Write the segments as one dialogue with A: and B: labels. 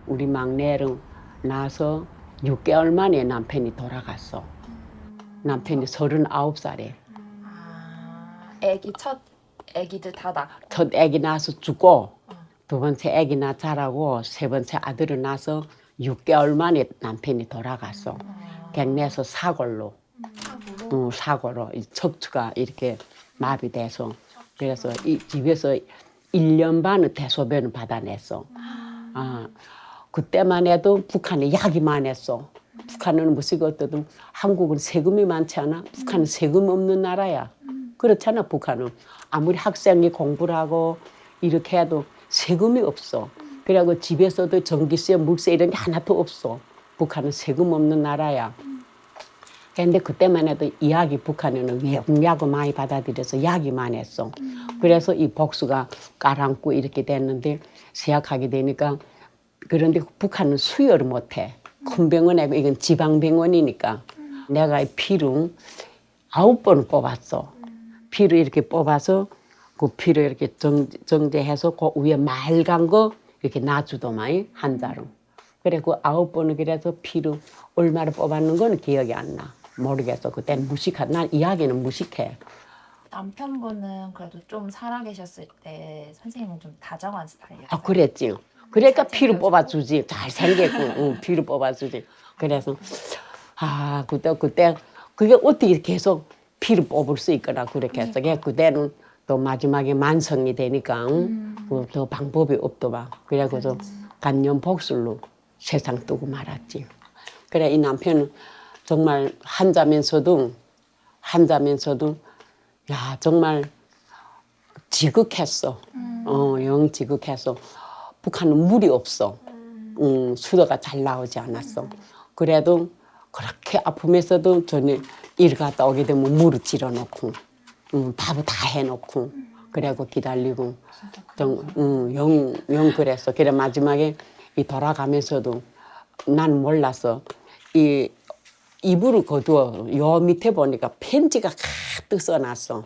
A: 우리 막내는 나서 6개월 만에 남편이 돌아갔어. 남편이 39살에.
B: 첫 애기들 다 낳고.
A: 첫 아기 낳아서 죽고 두 번째 아기 자라고 세 번째 아들을 낳아서 6개월 만에 남편이 돌아갔어. 객내에서 사골로. 사고로 이 척추가 이렇게 마비돼서 그래서 이 집에서 1년 반은 대소변을 받아냈어. 그때만 해도 북한에 약이 많았어. 북한은 무엇이 어떠든 한국은 세금이 많지 않아? 북한은 세금 없는 나라야. 그렇잖아. 북한은 아무리 학생이 공부를 하고 이렇게 해도 세금이 없어. 그래고 집에서도 전기세, 물세 이런 게 하나도 없어. 북한은 세금 없는 나라야. 근데 그때만 해도 이 약이 북한에는 외국약을 많이 받아들여서 약이 많았어. 그래서 이 복수가 가라앉고 이렇게 됐는데 세약하게 되니까 그런데 북한은 수혈을 못해. 큰 병원이고 이건 지방병원이니까 내가 이 피를 9번을 뽑았어. 피를 이렇게 뽑아서 그 피를 이렇게 정제해서 그 위에 맑은 거 이렇게 놔주더만 한 자루. 그래 그 9번을 그래서 피를 얼마를 뽑았는 건 기억이 안 나. 모르겠어. 그때는 무식하. 난 이야기는 무식해.
B: 남편분은 그래도 좀 살아계셨을 때 선생님은 좀 다정한 스타일이었어요.
A: 그랬지. 그러니까
B: 잘
A: 피를
B: 챙겨주고.
A: 뽑아주지. 잘생겼고 피를 뽑아주지. 그래서 그때 그게 어떻게 계속 피를 뽑을 수 있거나 그렇게 했어. 그때는 또 마지막에 만성이 되니까 더 방법이 없더만. 그래서 간염 복술로 세상 뜨고 말았지. 그래 이 남편은 정말 한자면서도 야 정말 지극했어. 영 지극해서 북한은 물이 없어. 수도가 잘 나오지 않았어. 그래도 그렇게 아프면서도 저는 일 갔다 오게 되면 물을 질러 놓고 밥을 다 해놓고 그래고 기다리고 영 그랬어. 그래 마지막에 이 돌아가면서도 난 몰랐어. 이 이불을 거두어 요 밑에 보니까 편지가 가득 써놨어.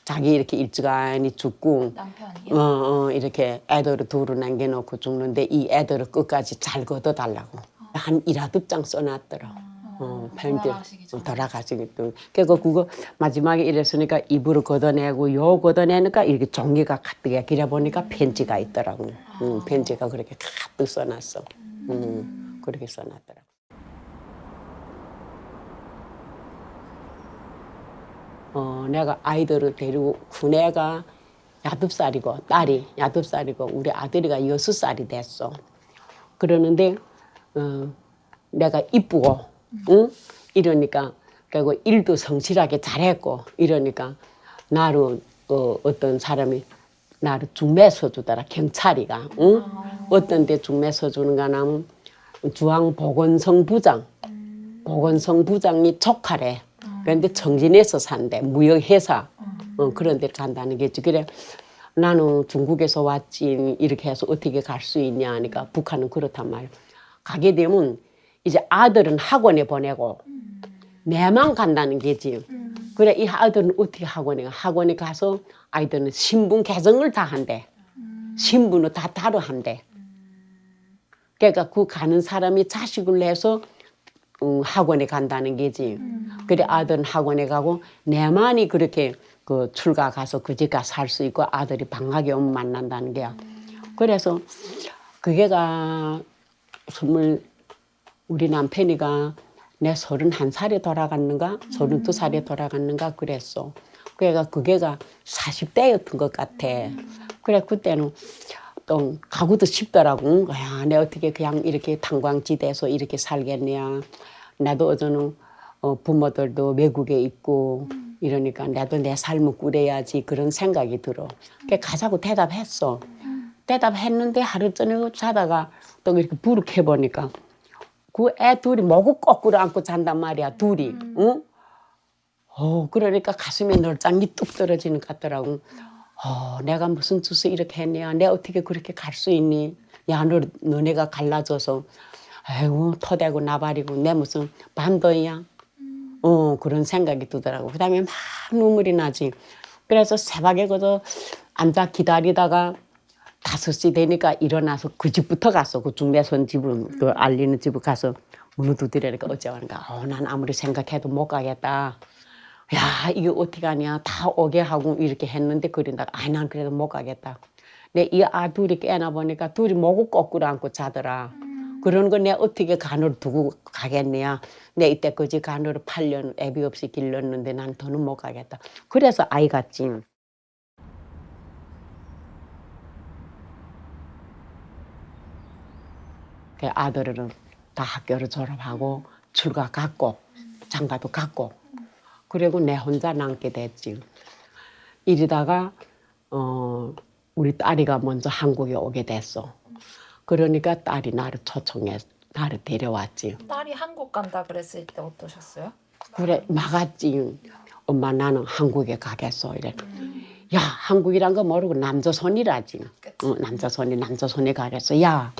A: 자기 이렇게 일찍이 죽고
B: 남편이요?
A: 이렇게 애들을 둘을 남겨놓고 죽는데 이 애들을 끝까지 잘 걷어달라고 한 1~2장 써놨더라. 편지 돌아가시기 전에. 그래서 그거 마지막에 이랬으니까 이불을 걷어내고 요 걷어내니까 이렇게 종이가 가득해. 그래 보니까 편지가 있더라고. 편지가 그렇게 가득 써놨어. 그렇게 써놨더라. 내가 아이들을 데리고 군애가 8살이고 딸이 8살이고 우리 아들이가 6살이 됐어. 그러는데 내가 이쁘고 응? 이러니까 그리고 일도 성실하게 잘했고 이러니까 나를 어떤 사람이 나를 중매서 주더라. 경찰이가 응? 어떤 데 중매서 주는가 하면 중앙보건성 부장 보건성 부장이 조카래. 그런데 청진에서 산대. 무역회사. 그런 데 간다는 게지. 그래 나는 중국에서 왔지 이렇게 해서 어떻게 갈 수 있냐 하니까 북한은 그렇단 말이야. 가게 되면 이제 아들은 학원에 보내고 내만 간다는 게지. 그래 이 아들은 어떻게 학원에 가서 아이들은 신분 개정을 다 한대. 신분을 다 따로 한대. 그러니까 그 가는 사람이 자식을 내서 학원에 간다는 게지. 그래 아들은 학원에 가고 내만이 그렇게 그 출가 가서 그 집 가서 살 수 있고 아들이 방학에 오면 만난다는 게야. 그래서 그게가 우리 남편이가 내 31살에 돌아갔는가 32살에 돌아갔는가 그랬어. 그래가 그게가 40대였던 것 같아. 그래 그때는 또 가고도 싶더라고. 야, 내 어떻게 그냥 이렇게 탄광지대에서 이렇게 살겠냐. 나도 어저는 부모들도 외국에 있고 이러니까 나도 내 삶을 꾸려야지 그런 생각이 들어. 그래 가자고 대답했어. 대답했는데 하루 저녁 자다가 또 이렇게 불을 켜보니까 그 애 둘이 목을 거꾸로 안고 잔단 말이야. 둘이. 응? 그러니까 가슴에 널짱이 뚝 떨어지는 것 같더라고. 내가 무슨 짓을 이렇게 했냐. 내가 어떻게 그렇게 갈 수 있니. 야, 너네가 갈라져서 아이고 토대고 나발이고 내 무슨 반도이야. 그런 생각이 들더라고. 그 다음에 막 눈물이 나지. 그래서 새벽에 그저 앉아 기다리다가 5시 되니까 일어나서 그 집부터 갔어. 그 중매선 집을 그 알리는 집을 가서 문을 두드리니까 어쩌는가. 난 아무리 생각해도 못 가겠다. 야 이게 어떻게 하냐. 다 오게 하고 이렇게 했는데 그런다. 난 그래도 못 가겠다. 내 이 둘이 깨나 보니까 둘이 목을 거꾸로 안고 자더라. 그런 거 내 어떻게 간호를 두고 가겠냐. 내 이때까지 간호를 8년 애비 없이 길렀는데 난 더는 못 가겠다. 그래서 아이 갔지. 그 아들은 다 학교를 졸업하고 출가 갔고 장가도 갔고 그리고 내 혼자 남게 됐지. 이러다가 우리 딸이가 먼저 한국에 오게 됐어. 그러니까 딸이 나를 초청해 나를 데려왔지.
B: 딸이 한국 간다 그랬을 때 어떠셨어요?
A: 그래 막았지. 엄마 나는 한국에 가겠어 이래. 야 한국이란 거 모르고 남조선이라지. 남조선에 가겠어. 야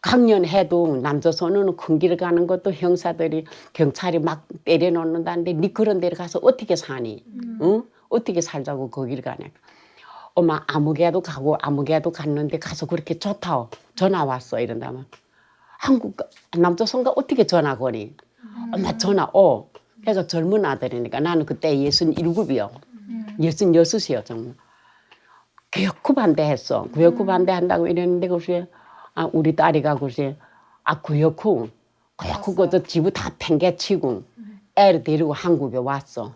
A: 강연해도 남조선은 큰 길 가는 것도 형사들이 경찰이 막 때려놓는다는데 니 그런 데를 가서 어떻게 사니? 응? 어떻게 살자고 거기를 가냐. 엄마 아무개도 가고 아무개도 갔는데 가서 그렇게 좋다오. 전화 왔어 이런다면 한국 남조선가 어떻게 전화 거니? 엄마 전화 걔가 젊은 아들이니까 나는 그때 67이요. 66이요 정말. 교육구 반대했어. 교육구 반대한다고 이랬는데 글쎄 우리 딸이가 글쎄 교육구 그것도 집을 다 팽개치고 애를 데리고 한국에 왔어.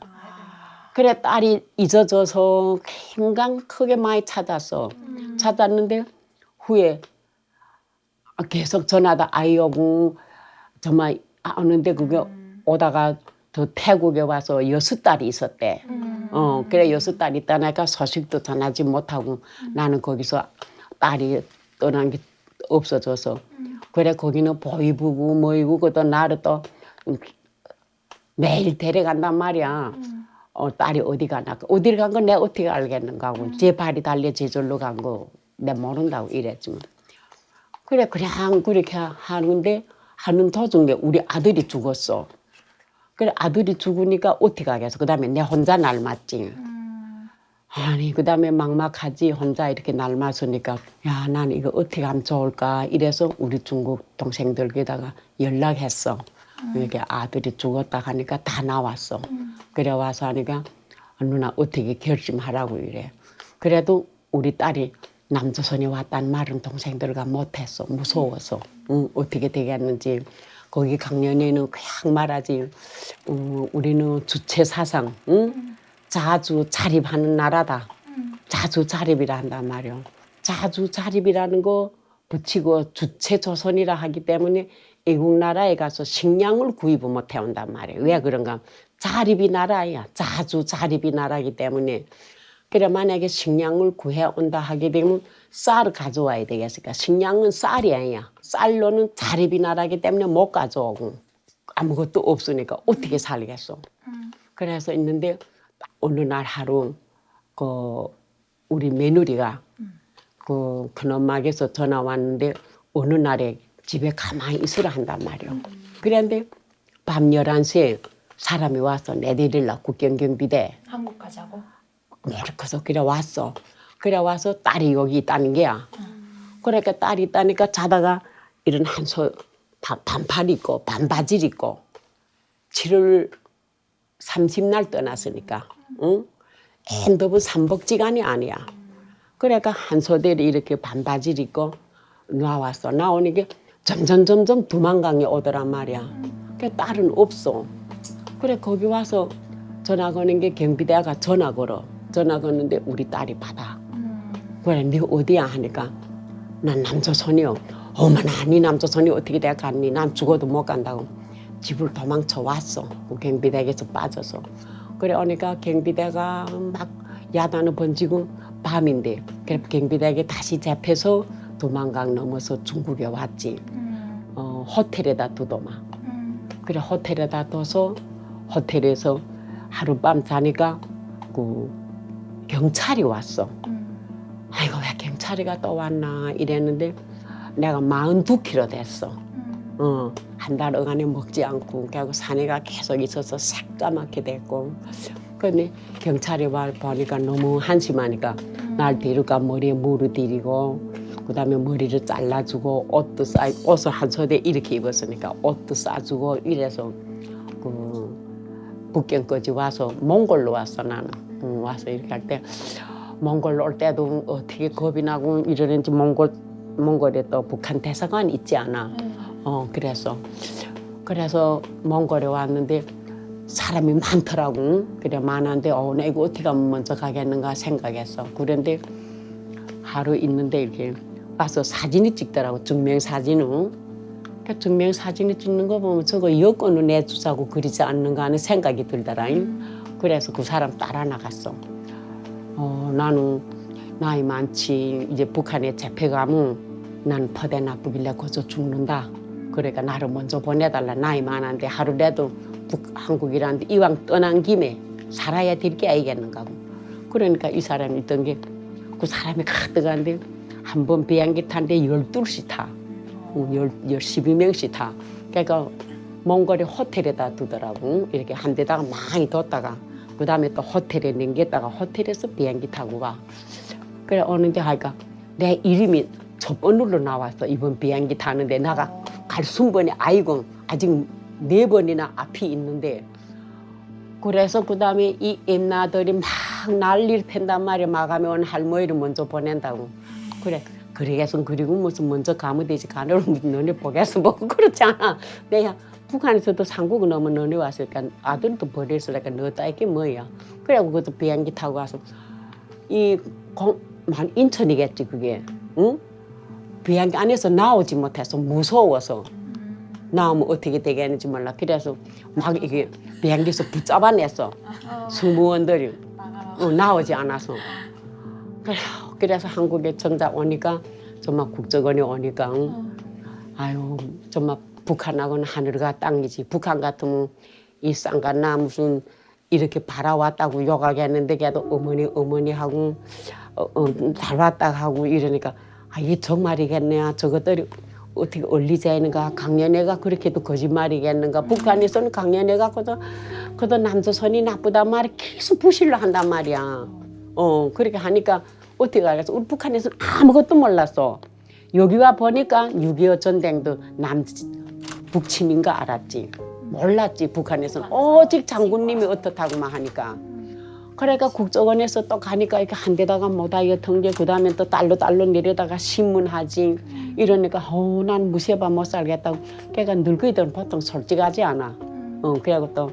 A: 그래 딸이 잊어져서 굉장히 크게 많이 찾았어. 찾았는데 후에 계속 전화다 아이 오고 정말 오는데 그게 오다가 더 태국에 와서 6딸이 있었대. 그래 6딸이 있다니까 소식도 전하지 못하고 나는 거기서 딸이 떠난 게 없어져서 그래 거기는 보이부고 뭐이고 그또 나를 또 매일 데려간단 말이야. 딸이 어디 가나 어디를 간 건 내가 어떻게 알겠는가 하고 제 발이 달려 제절로 간 거 내가 모른다고 이랬지만 그래 그냥 그렇게 하는데 하는 도중에 우리 아들이 죽었어. 그래 아들이 죽으니까 어떻게 하겠어. 그 다음에 내 혼자 날맞지. 아니 그 다음에 막막하지. 혼자 이렇게 날맞으니까 야 난 이거 어떻게 하면 좋을까 이래서 우리 중국 동생들에다가 연락했어. 이렇게 아들이 죽었다 하니까 다 나왔어. 그래 와서 하니까 누나 어떻게 결심하라고 이래. 그래도 우리 딸이 남조선에 왔다는 말은 동생들과 못했어. 무서워서. 어떻게 되겠는지. 거기 강연에는 그냥 말하지. 우리는 주체 사상, 자주 자립하는 나라다. 자주 자립이라 한단 말이야. 자주 자립이라는 거 붙이고 주체 조선이라 하기 때문에 외국 나라에 가서 식량을 구입을 못 해온단 말이야. 왜 그런가? 자립이 나라야. 자주 자립이 나라이기 때문에. 그래 만약에 식량을 구해온다 하게 되면 쌀을 가져와야 되겠으니까 식량은 쌀이 아니야. 쌀로는 자립이 나라기 때문에 못 가져오고 아무것도 없으니까 어떻게 살겠어. 그래서 있는데 어느 날 하루 우리 며느리가 큰엄마에게서 전화 왔는데 어느 날에 집에 가만히 있으라 한단 말이야. 그런데 밤 11시에 사람이 와서 내리려고 국경경비대
B: 한국 가자고?
A: 모르겠어. 그래 왔어. 그래 와서 딸이 여기 있다는 게야. 그러니까 딸이 있다니까 자다가 이런 반팔 입고 반바지를 입고 7월 30날 떠났으니까 더운 삼복지간이 아니야. 그러니까 한소대를 이렇게 반바지를 입고 나왔어. 나오니까 점점 두만강에 오더란 말이야. 그 딸은 없어. 그래 거기 와서 전화 거는 게 경비대가 전화 걸어. 전화 걸는데 우리 딸이 받아. 그래 네 어디야 하니까 난 남조선이요. 어머나 네 남조선이 어떻게 돼 갔니? 난 죽어도 못 간다고. 집을 도망쳐 왔어. 경비대에서 빠져서. 그래 오니까 경비대가 막 야단을 번지고 밤인데 그래 경비대에게 다시 잡혀서 두만강 넘어서 중국에 왔지. 호텔에다 두더만. 그래 호텔에다 둬서 호텔에서 하룻밤 자니까 경찰이 왔어. 아이고 왜 경찰이가 또 왔나 이랬는데 내가 42kg 됐어. 한 달 어간에 먹지 않고 그리고 산에가 계속 있어서 새까맣게 됐고 근데 경찰이 와 보니까 너무 한심하니까 날 데려가 머리에 물을 들이고 그다음에 머리를 잘라주고 옷을 한 소대 이렇게 입었으니까 옷도 싸주고 이래서 그 북경까지 와서 몽골로 왔어 나는. 와서 이렇게 할 때 몽골로 올 때도 어떻게 겁이 나고 이러는지 몽골에 또 북한 대사관 있지 않아. 그래서 몽골에 왔는데 사람이 많더라고. 그래 많은데 나 이거 어떻게 하면 먼저 가겠는가 생각했어. 그런데 하루 있는데 이렇게 와서 사진이 찍더라고. 증명사진을. 그러니까 증명사진을 찍는 거 보면 저거 여권을 내주자고 그러지 않는가 하는 생각이 들더라. 그래서 그 사람 따라 나갔어. 나는 나이 많지. 이제 북한에 잡혀가면 난 퍼대 나쁘길래 거기서 죽는다. 그러니까 나를 먼저 보내달라. 나이 많은데 하루라도 한국이라는데 이왕 떠난 김에 살아야 될 게 아니겠는가. 그러니까 이 사람이 있던 게 그 사람이 가득한데 한 번 비행기 탄데 12시 타. 12명씩 타. 그러니까 몽골의 호텔에다 두더라고. 이렇게 한 대다가 많이 뒀다가 그 다음에 또 호텔에 남겼다가 호텔에서 비행기 타고 가. 그래 오는데 하니까 내 이름이 첫 번으로 나왔어. 이번 비행기 타는데 나가 갈 순번이 아이고 아직 4번이나 앞이 있는데 그래서 그 다음에 이 엠나들이 막 난리를 팬단 말이야. 마감에 온 할머니를 먼저 보낸다고. 그래서 그리고 무슨 먼저 가면 되지. 가는 너네 보겠어 뭐 그렇지 않아. 내가 북한에서도 삼국을 넘어 너네 왔으니까 아들도 버렸으니까 너 딸게 뭐야. 그래갖고 그것도 비행기 타고 와서 인천이겠지 그게. 응? 비행기 안에서 나오지 못해서 무서워서 나오면 어떻게 되겠는지 몰라. 그래서 막 이게 비행기에서 붙잡아냈어. 승무원들이 나오지 않아서. 그래서 한국에 정작 오니까 정말 국적원이 오니까 아유 정말 북한하고는 하늘과 땅이지. 북한 같으면 이 쌍가나 무슨 이렇게 바라왔다고 욕하겠는데 걔도 어머니 하고 잘 왔다 하고 이러니까 이게 정말이겠네. 저것들이 어떻게 얼리자는가. 강연회가 그렇게도 거짓말이겠는가. 북한에서는 강연회 갖고도 그도 남조선이 나쁘단 말이야. 계속 부실로 한단 말이야. 그렇게 하니까 어떻게 알겠어. 우리 북한에서는 아무것도 몰랐어. 여기 와 보니까 6.25 전쟁도 북침인가 알았지. 몰랐지. 북한에서는 오직 장군님이 어떻다고만 하니까. 그러니까 국정원에서 또 가니까 이렇게 한 대다가 못하여 통제 그 다음에 또 달로 내려다가 신문하지. 이러니까 난 무시해봐 못 살겠다고. 그러니까 늙은이들은 보통 솔직하지 않아. 그래갖고 또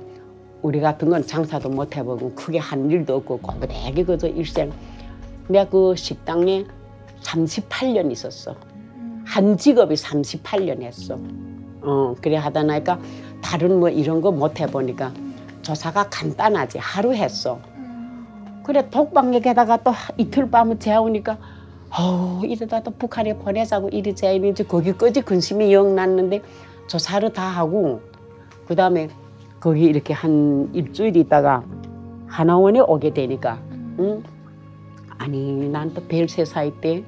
A: 우리 같은 건 장사도 못 해보고 크게 한 일도 없고 꼬부대기 그저 일생. 내가 그 식당에 38년 있었어. 한 직업이 38년 했어. 그래 하다 나니까 다른 뭐 이런 거 못 해보니까 조사가 간단하지. 하루 했어. 그래 독방역에다가 또 이틀 밤을 재우니까 이러다 또 북한에 보내자고 이리 재이는지 거기까지 근심이 영 났는데 조사를 다 하고 그 다음에 거기 이렇게 한 일주일 있다가 하나원에 오게 되니까 아니 난 또 벨세사이 때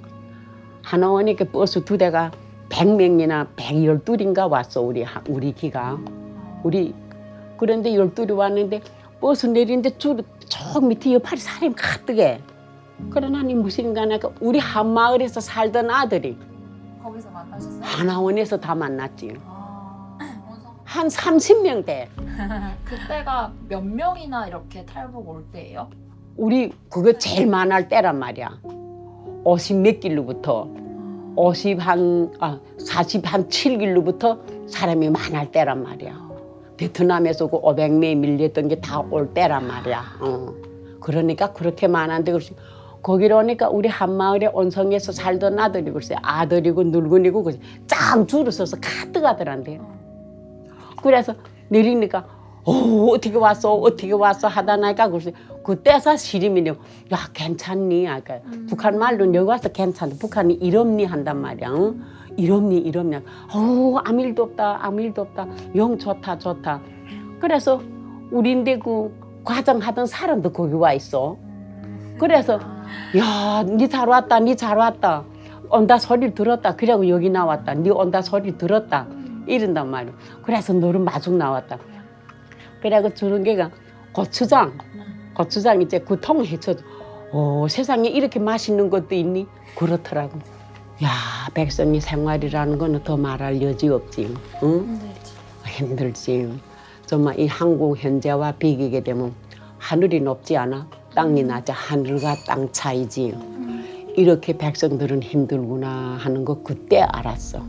A: 하나원에 그 버스 2대가 100명이나 112인가 왔어. 우리 기가. 그런데 12이 왔는데 버스 내리는데 저 밑에 옆팔이 사람이 가득해. 그러나 무슨 인간이니까 우리 한마을에서 살던 아들이
B: 거기서 만나셨어요?
A: 하나원에서 다 만났지. 한 30명 돼.
B: 그때가 몇 명이나 이렇게 탈북 올 때예요?
A: 우리 그거 제일 많을 때란 말이야. 50 몇 길로부터 40 한 7길로부터 사람이 많을 때란 말이야. 베트남에서 그 500명이 밀렸던 게 다 올 때란 말이야. 그러니까 그렇게 많은데 글쎄 거기로 오니까 우리 한마을에 온성에서 살던 아들이 글쎄 아들이고 늙은이고 글쎄 쫙 줄을 서서 가득하더란데. 그래서 내리니까 어떻게 왔어 하다 나니까 글쎄 그때서 시리미네. 야 괜찮니? 그러니까 북한 말로 여기 와서 괜찮다. 북한이 이럽니 한단 말이야. 이럽니 아무 일도 없다. 영 좋다. 그래서 우리인데 그 과장하던 사람도 거기 와 있어. 그래서 야 니 잘 왔다. 온다 소리 들었다. 그래고 여기 나왔다. 니 온다 소리 들었다. 이런단 말이야. 그래서 너를 마중 나왔다. 그래고 주는 게가 고추장 이제 그 통 헤쳐줘. 세상에 이렇게 맛있는 것도 있니? 그렇더라고. 야, 백성의 생활이라는 거는 더 말할 여지 없지. 응? 힘들지. 정말 이 한국 현재와 비교게 되면 하늘이 높지 않아? 땅이 낮아. 하늘과 땅 차이지. 이렇게 백성들은 힘들구나 하는 거 그때 알았어.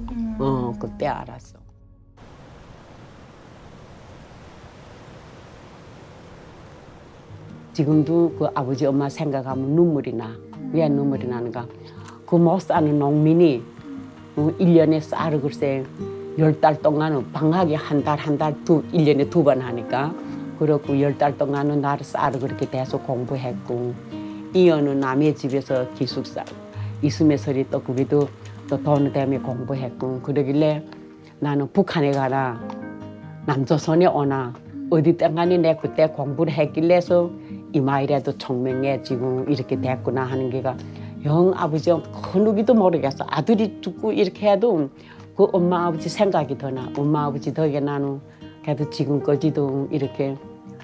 A: 그때 알았어. 지금도 그 아버지 엄마 생각하면 눈물이 나. 왜 눈물이 나는가? 그 못 사는 농민이 1년에 쌀을 글쎄 10달 동안은 방학이 한 달, 1년에 2번 하니까 그렇고 10달 동안은 나를 쌀을 그렇게 대서 공부했고 이어는 남의 집에서 기숙사 있으면서리 또 거기도 또 돈 때문에 공부했고 그러길래 나는 북한에 가나 남조선에 오나 어디 땡간이 내 그때 공부를 했길래서 이마이라도 총명해지고 이렇게 됐구나 하는 게가 영 아버지 그 누구도 모르겠어. 아들이 죽고 이렇게 해도 그 엄마 아버지 생각이 더 나. 엄마 아버지 덕에 나는 그래도 지금까지도 이렇게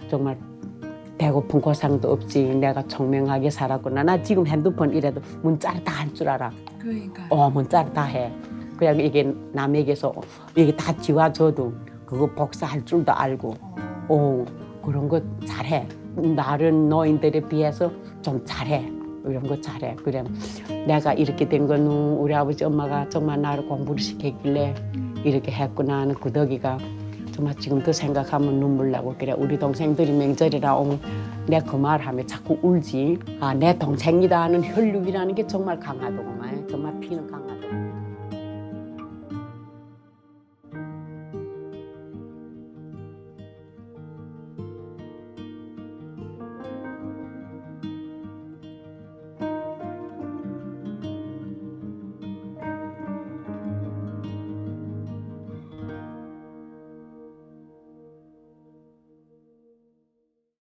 A: 정말 배고픈 고생도 없지. 내가 총명하게 살았구나. 나 지금 핸드폰 이래도 문자를 다 할 줄 알아.
B: 그러니까.
A: 문자를 다 해. 그냥 이게 남에게서 이게 다 지워줘도 그거 복사할 줄도 알고. 그런 거 잘해. 다른 노인들에 비해서 좀 잘해. 이런 거 잘해. 그래 내가 이렇게 된 거는 우리 아버지 엄마가 정말 나를 공부를 시켰길래 이렇게 했구나 하는 그 덕이가 정말 지금도 생각하면 눈물 나고 그래. 우리 동생들이 명절이라 오면 내 그 말하면 자꾸 울지. 내 동생이다 하는 혈육이라는 게 정말 강하더구만. 정말 피는 강하다.